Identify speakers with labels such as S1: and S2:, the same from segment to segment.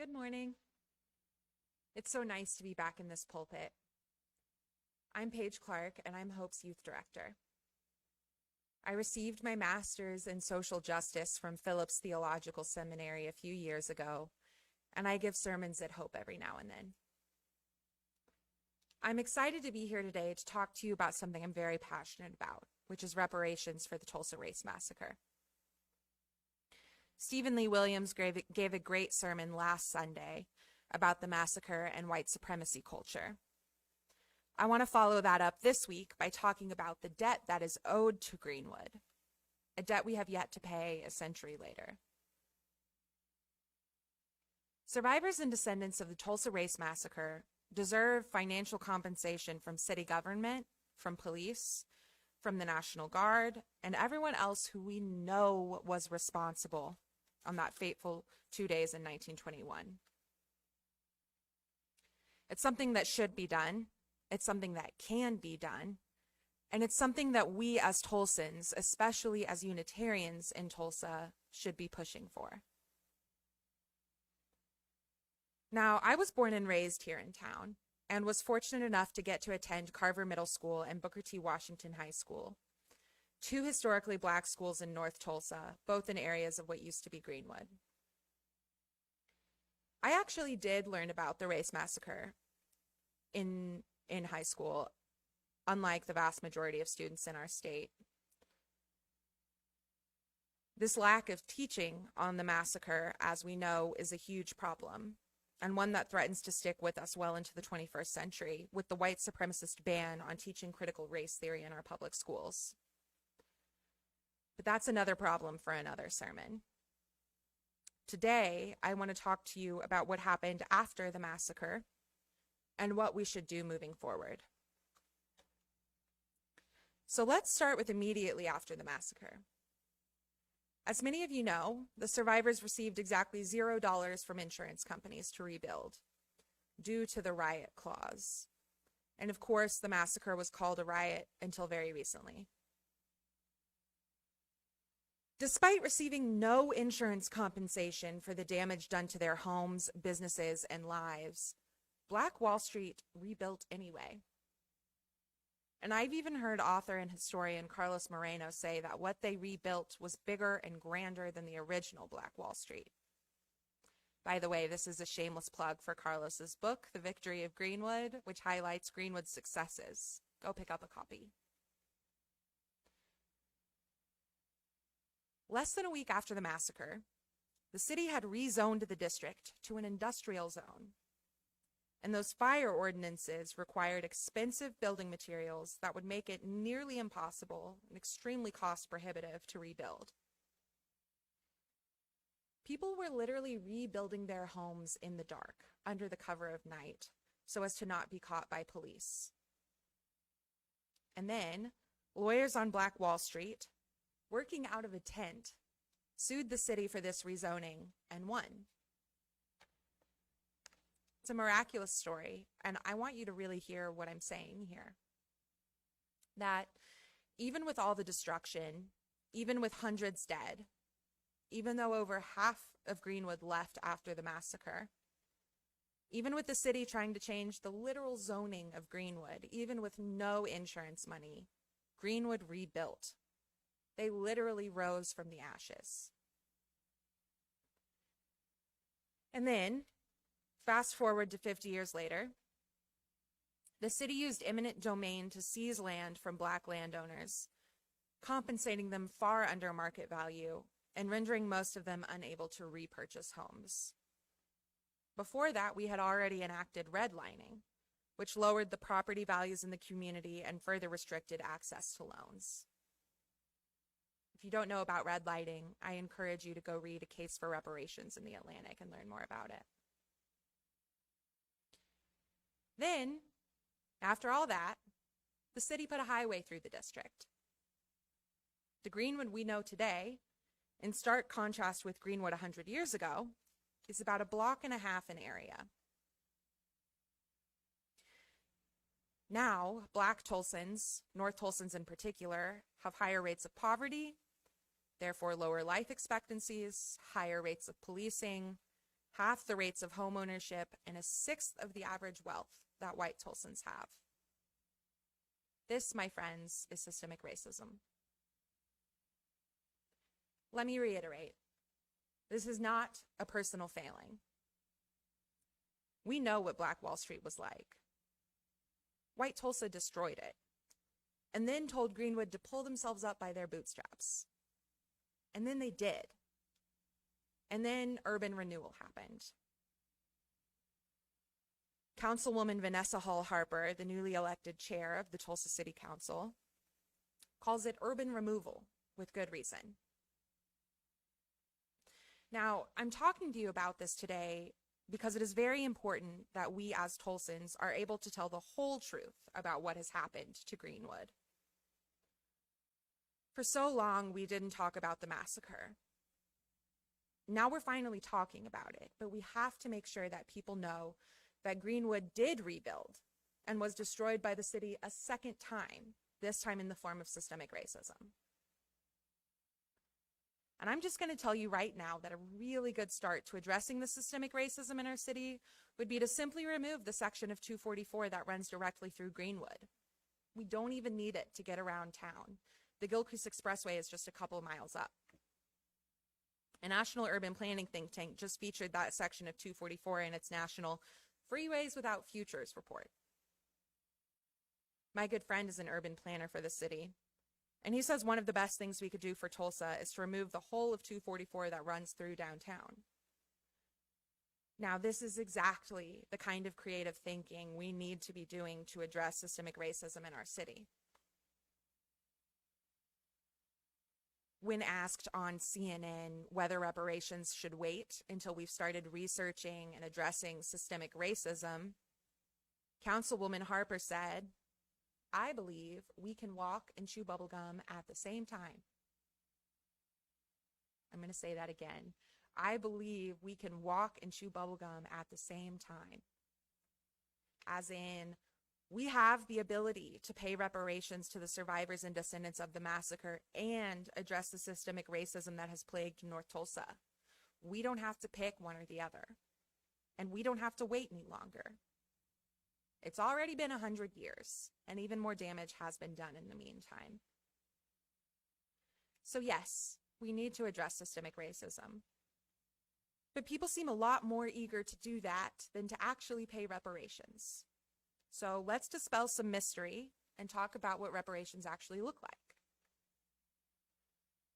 S1: Good morning. It's so nice to be back in this pulpit. I'm Paige Clark, and I'm Hope's youth director. I received my master's in social justice from Phillips Theological Seminary a few years ago, and I give sermons at Hope every now and then. I'm excited to be here today to talk to you about something I'm very passionate about, which is reparations for the Tulsa race massacre. Stephen Lee Williams gave a great sermon last Sunday about the massacre and white supremacy culture. I want to follow that up this week by talking about the debt that is owed to Greenwood, a debt we have yet to pay a century later. Survivors and descendants of the Tulsa race massacre deserve financial compensation from city government, from police, from the National Guard, and everyone else who we know was responsible on that fateful 2 days in 1921. It's something that should be done. It's something that can be done. And it's something that we as Tulsans, especially as Unitarians in Tulsa, should be pushing for. Now, I was born and raised here in town and was fortunate enough to get to attend Carver Middle School and Booker T. Washington High School, two historically black schools in North Tulsa, both in areas of what used to be Greenwood. I actually did learn about the race massacre in high school, unlike the vast majority of students in our state. This lack of teaching on the massacre, as we know, is a huge problem, and one that threatens to stick with us well into the 21st century, with the white supremacist ban on teaching critical race theory in our public schools. But that's another problem for another sermon. Today, I want to talk to you about what happened after the massacre and what we should do moving forward. So let's start with immediately after the massacre. As many of you know, the survivors received exactly $0 from insurance companies to rebuild due to the riot clause. And of course, the massacre was called a riot until very recently. Despite receiving no insurance compensation for the damage done to their homes, businesses, and lives, Black Wall Street rebuilt anyway. And I've even heard author and historian Carlos Moreno say that what they rebuilt was bigger and grander than the original Black Wall Street. By the way, this is a shameless plug for Carlos's book, The Victory of Greenwood, which highlights Greenwood's successes. Go pick up a copy. Less than a week after the massacre, the city had rezoned the district to an industrial zone. And those fire ordinances required expensive building materials that would make it nearly impossible and extremely cost prohibitive to rebuild. People were literally rebuilding their homes in the dark, under the cover of night, so as to not be caught by police. And then, lawyers on Black Wall Street, working out of a tent, sued the city for this rezoning and won. It's a miraculous story, and I want you to really hear what I'm saying here. That even with all the destruction, even with hundreds dead, even though over half of Greenwood left after the massacre, even with the city trying to change the literal zoning of Greenwood, even with no insurance money, Greenwood rebuilt. They literally rose from the ashes. And then, fast forward to 50 years later, the city used eminent domain to seize land from Black landowners, compensating them far under market value and rendering most of them unable to repurchase homes. Before that, we had already enacted redlining, which lowered the property values in the community and further restricted access to loans. If you don't know about redlining, I encourage you to go read A Case for Reparations in the Atlantic and learn more about it. Then, after all that, the city put a highway through the district. The Greenwood we know today, in stark contrast with Greenwood 100 years ago, is about a block and a half in area. Now, Black Tulsans, North Tulsans in particular, have higher rates of poverty, therefore lower life expectancies, higher rates of policing, half the rates of home ownership, and a sixth of the average wealth that white Tulsans have. This, my friends, is systemic racism. Let me reiterate, this is not a personal failing. We know what Black Wall Street was like. White Tulsa destroyed it, and then told Greenwood to pull themselves up by their bootstraps. And then they did. And then urban renewal happened. Councilwoman Vanessa Hall Harper, the newly elected chair of the Tulsa City Council, calls it urban removal with good reason. Now, I'm talking to you about this today because it is very important that we as Tulsans are able to tell the whole truth about what has happened to Greenwood. For so long, we didn't talk about the massacre. Now we're finally talking about it, but we have to make sure that people know that Greenwood did rebuild and was destroyed by the city a second time, this time in the form of systemic racism. And I'm just going to tell you right now that a really good start to addressing the systemic racism in our city would be to simply remove the section of 244 that runs directly through Greenwood. We don't even need it to get around town. The Gilcrease Expressway is just a couple of miles up. A national urban planning think tank just featured that section of 244 in its national Freeways Without Futures report. My good friend is an urban planner for the city, and he says one of the best things we could do for Tulsa is to remove the whole of 244 that runs through downtown. Now, this is exactly the kind of creative thinking we need to be doing to address systemic racism in our city. When asked on CNN whether reparations should wait until we've started researching and addressing systemic racism, Councilwoman Harper said, "I believe we can walk and chew bubblegum at the same time." I'm going to say that again. I believe we can walk and chew bubblegum at the same time. As in, we have the ability to pay reparations to the survivors and descendants of the massacre and address the systemic racism that has plagued North Tulsa. We don't have to pick one or the other, and we don't have to wait any longer. It's already been 100 years, and even more damage has been done in the meantime. So yes, we need to address systemic racism. But people seem a lot more eager to do that than to actually pay reparations. So let's dispel some mystery and talk about what reparations actually look like.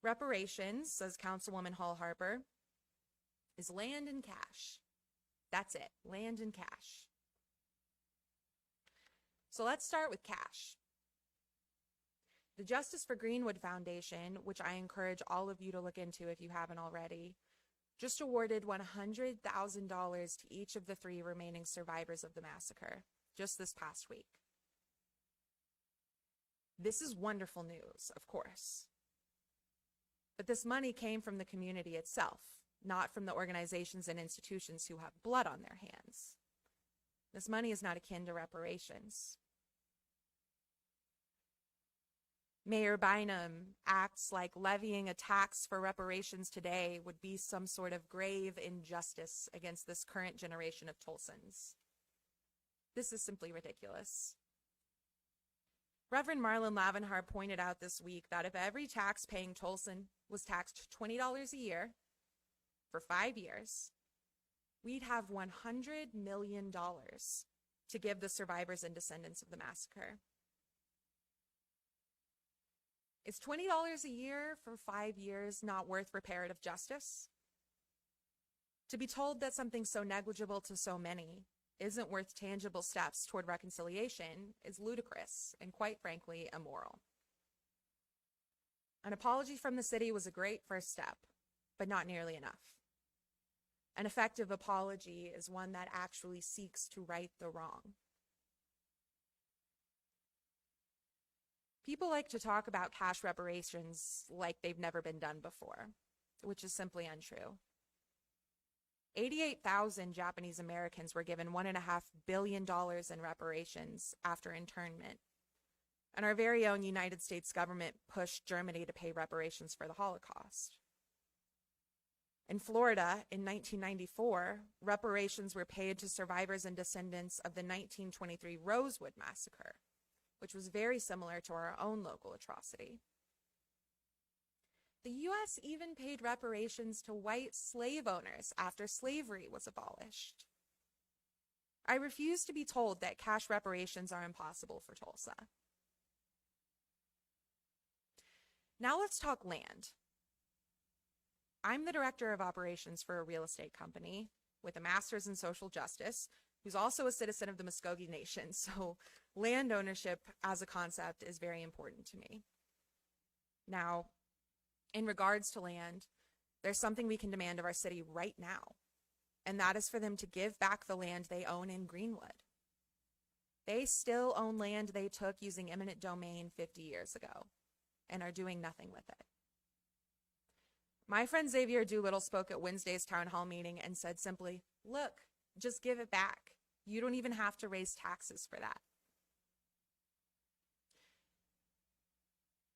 S1: Reparations, says Councilwoman Hall Harper, is land and cash. That's it, land and cash. So let's start with cash. The Justice for Greenwood Foundation, which I encourage all of you to look into if you haven't already, just awarded $100,000 to each of the 3 remaining survivors of the massacre just this past week. This is wonderful news, of course. But this money came from the community itself, not from the organizations and institutions who have blood on their hands. This money is not akin to reparations. Mayor Bynum acts like levying a tax for reparations today would be some sort of grave injustice against this current generation of Tulsans. This is simply ridiculous. Reverend Marlon Lavenhar pointed out this week that if every tax-paying Tulsan was taxed $20 a year for 5 years, we'd have $100 million to give the survivors and descendants of the massacre. Is $20 a year for 5 years not worth reparative justice? To be told that something so negligible to so many isn't worth tangible steps toward reconciliation is ludicrous and, quite frankly, immoral. An apology from the city was a great first step, but not nearly enough. An effective apology is one that actually seeks to right the wrong. People like to talk about cash reparations like they've never been done before, which is simply untrue. 88,000 Japanese Americans were given $1.5 billion in reparations after internment, and our very own United States government pushed Germany to pay reparations for the Holocaust. In Florida, in 1994, reparations were paid to survivors and descendants of the 1923 Rosewood Massacre, which was very similar to our own local atrocity. The U.S. even paid reparations to white slave owners after slavery was abolished. I refuse to be told that cash reparations are impossible for Tulsa. Now let's talk land. I'm the director of operations for a real estate company with a master's in social justice, who's also a citizen of the Muskogee Nation, so land ownership as a concept is very important to me. Now, in regards to land, there's something we can demand of our city right now, and that is for them to give back the land they own in Greenwood. They still own land they took using eminent domain 50 years ago and are doing nothing with it. My friend Xavier Doolittle spoke at Wednesday's town hall meeting and said simply, look, just give it back. You don't even have to raise taxes for that.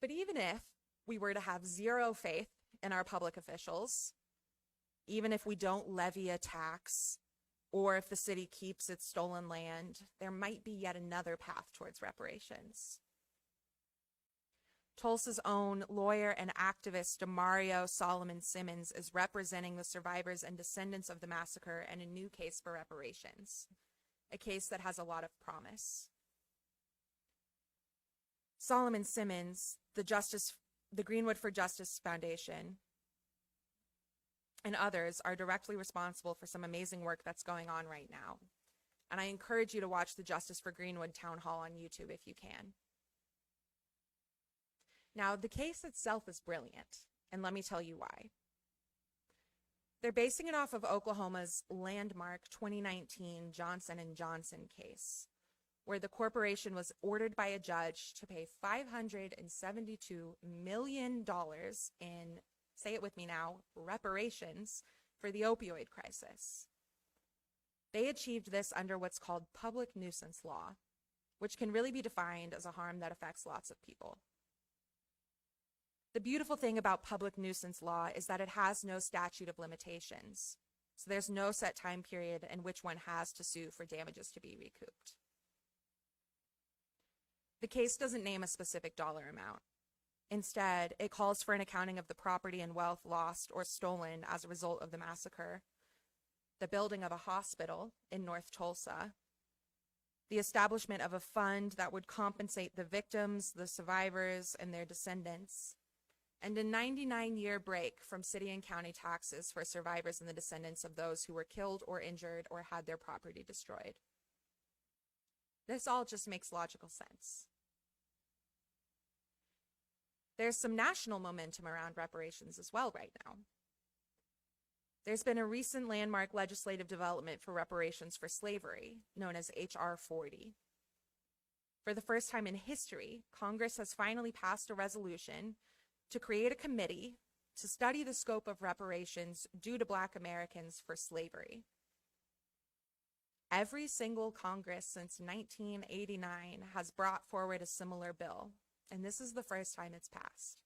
S1: But even if we were to have zero faith in our public officials, even if we don't levy a tax, or if the city keeps its stolen land, there might be yet another path towards reparations. Tulsa's own lawyer and activist Demario Solomon Simmons is representing the survivors and descendants of the massacre in a new case for reparations, a case that has a lot of promise. Solomon Simmons, the Greenwood for Justice Foundation, and others are directly responsible for some amazing work that's going on right now. And I encourage you to watch the Justice for Greenwood Town Hall on YouTube if you can. Now, the case itself is brilliant, and let me tell you why. They're basing it off of Oklahoma's landmark 2019 Johnson & Johnson case, where the corporation was ordered by a judge to pay $572 million in, say it with me now, reparations for the opioid crisis. They achieved this under what's called public nuisance law, which can really be defined as a harm that affects lots of people. The beautiful thing about public nuisance law is that it has no statute of limitations. So there's no set time period in which one has to sue for damages to be recouped. The case doesn't name a specific dollar amount. Instead, it calls for an accounting of the property and wealth lost or stolen as a result of the massacre, the building of a hospital in North Tulsa, the establishment of a fund that would compensate the victims, the survivors, and their descendants, and a 99-year break from city and county taxes for survivors and the descendants of those who were killed or injured or had their property destroyed. This all just makes logical sense. There's some national momentum around reparations as well right now. There's been a recent landmark legislative development for reparations for slavery, known as H.R. 40. For the first time in history, Congress has finally passed a resolution to create a committee to study the scope of reparations due to Black Americans for slavery. Every single Congress since 1989 has brought forward a similar bill, and this is the first time it's passed.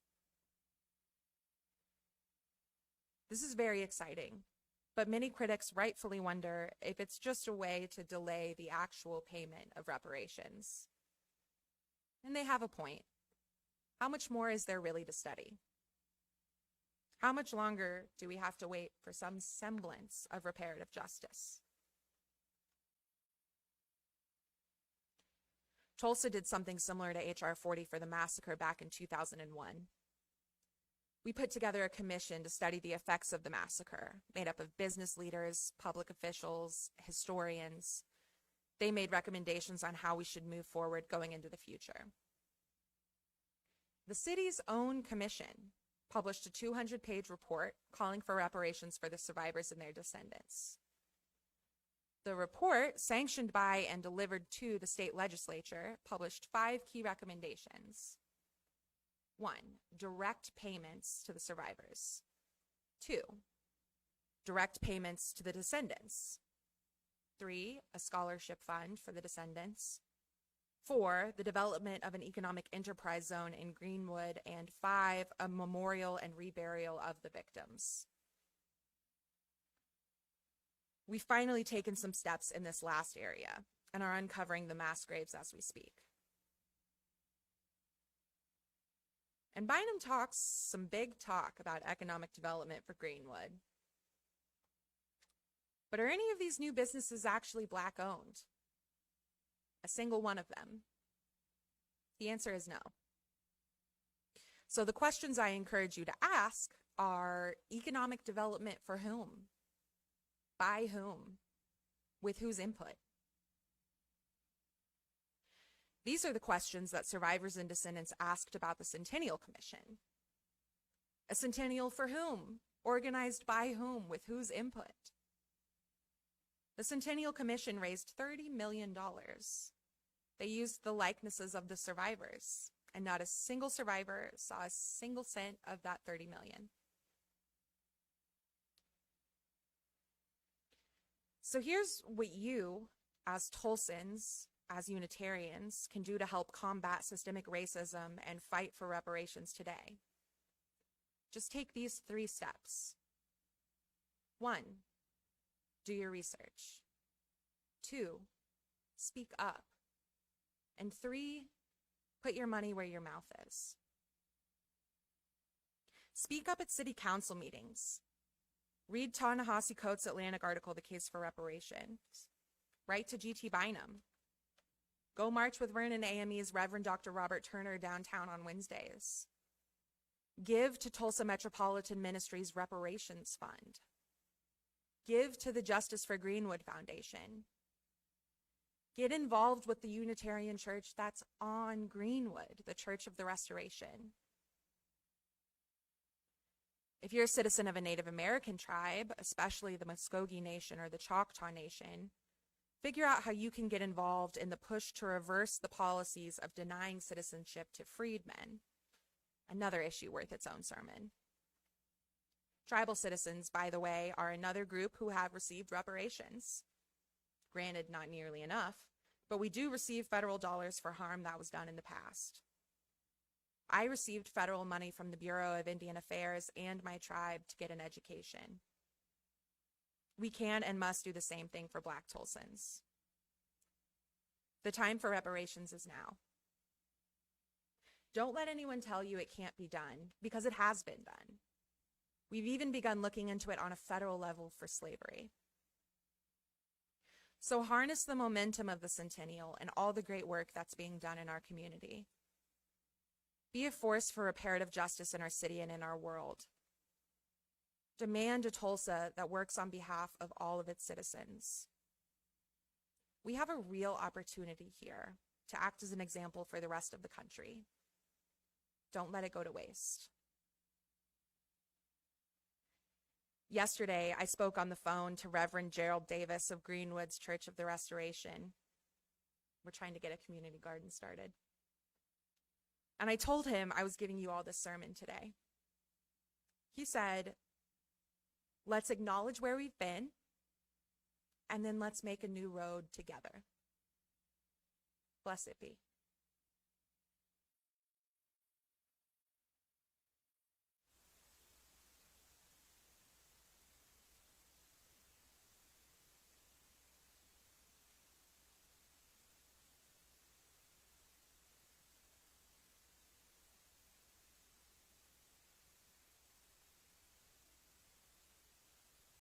S1: This is very exciting, but many critics rightfully wonder if it's just a way to delay the actual payment of reparations. And they have a point. How much more is there really to study? How much longer do we have to wait for some semblance of reparative justice? Tulsa did something similar to H.R. 40 for the massacre back in 2001. We put together a commission to study the effects of the massacre, made up of business leaders, public officials, historians. They made recommendations on how we should move forward going into the future. The city's own commission published a 200-page report calling for reparations for the survivors and their descendants. The report, sanctioned by and delivered to the state legislature, published 5 key recommendations. 1, direct payments to the survivors. 2, direct payments to the descendants. 3, a scholarship fund for the descendants. 4, the development of an economic enterprise zone in Greenwood. And 5, a memorial and reburial of the victims. We've finally taken some steps in this last area and are uncovering the mass graves as we speak. And Bynum talks some big talk about economic development for Greenwood. But are any of these new businesses actually Black-owned? A single one of them? The answer is no. So the questions I encourage you to ask are economic development for whom? By whom? With whose input? These are the questions that survivors and descendants asked about the Centennial Commission. A centennial for whom? Organized by whom? With whose input? The Centennial Commission raised $30 million. They used the likenesses of the survivors, and not a single survivor saw a single cent of that $30 million. So here's what you, as Tulsans, as Unitarians, can do to help combat systemic racism and fight for reparations today. Just take these 3 steps. 1, do your research. 2, speak up. And 3, put your money where your mouth is. Speak up at city council meetings. Read Ta-Nehisi Coates' Atlantic article, The Case for Reparations. Write to G.T. Bynum. Go march with Vernon AME's Reverend Dr. Robert Turner downtown on Wednesdays. Give to Tulsa Metropolitan Ministries Reparations Fund. Give to the Justice for Greenwood Foundation. Get involved with the Unitarian Church that's on Greenwood, the Church of the Restoration. If you're a citizen of a Native American tribe, especially the Muskogee Nation or the Choctaw Nation, figure out how you can get involved in the push to reverse the policies of denying citizenship to freedmen. Another issue worth its own sermon. Tribal citizens, by the way, are another group who have received reparations. Granted, not nearly enough, but we do receive federal dollars for harm that was done in the past. I received federal money from the Bureau of Indian Affairs and my tribe to get an education. We can and must do the same thing for Black Tulsans. The time for reparations is now. Don't let anyone tell you it can't be done, because it has been done. We've even begun looking into it on a federal level for slavery. So harness the momentum of the Centennial and all the great work that's being done in our community. Be a force for reparative justice in our city and in our world. Demand a Tulsa that works on behalf of all of its citizens. We have a real opportunity here to act as an example for the rest of the country. Don't let it go to waste. Yesterday, I spoke on the phone to Reverend Gerald Davis of Greenwood's Church of the Restoration. We're trying to get a community garden started. And I told him I was giving you all this sermon today. He said, let's acknowledge where we've been, and then let's make a new road together. Blessed be.